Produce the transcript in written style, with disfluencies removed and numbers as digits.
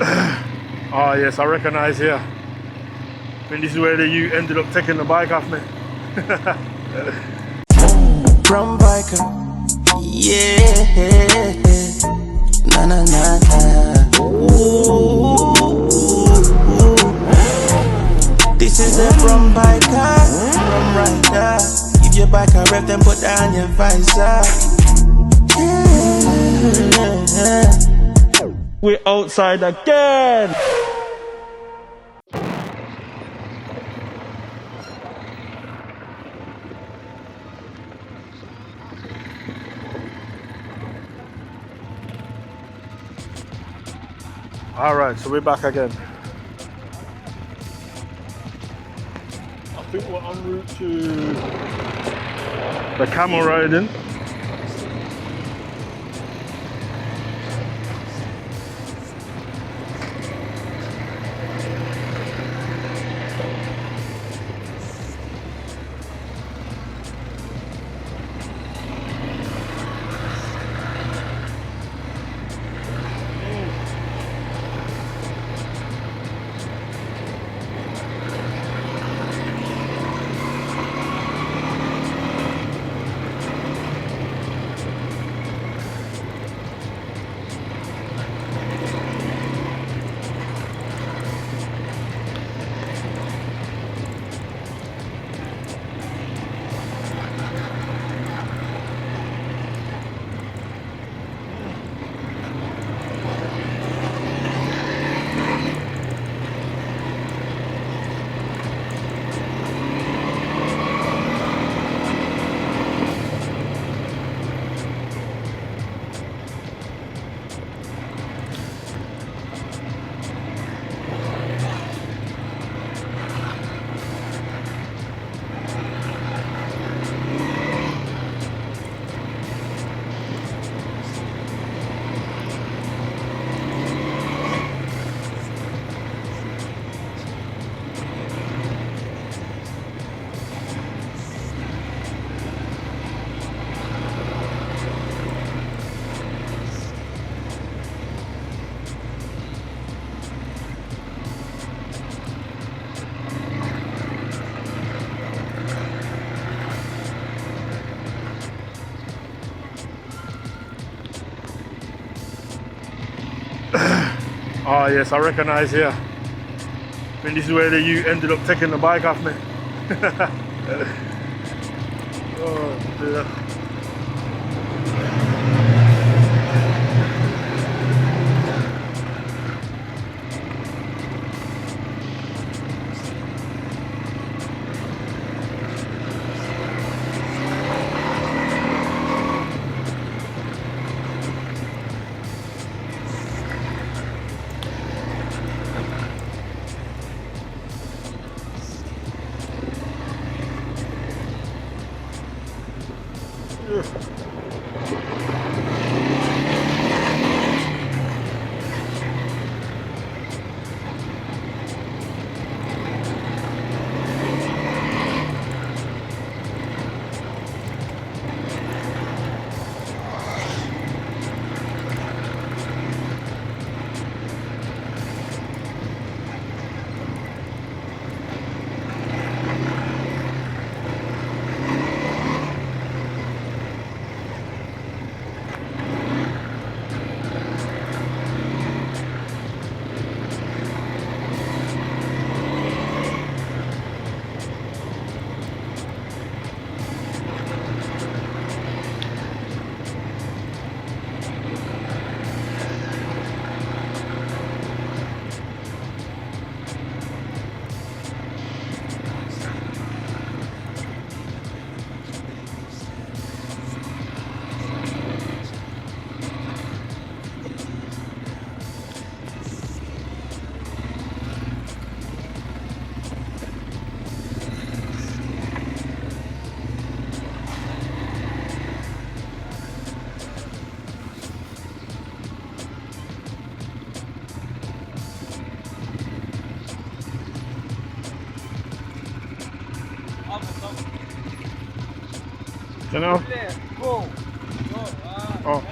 Oh yes, I recognize here. I think this is where you ended up taking the bike off me. From biker, yeah, na na na na. Ooh. This is a from biker, from rider. If your bike a rev, then put down your visor. Yeah. We're outside again. All right, so we're back again. I think we're en route to the camel riding. Oh yes, I recognize here. I think this is where you ended up taking the bike off me. Oh dear. You know? Oh.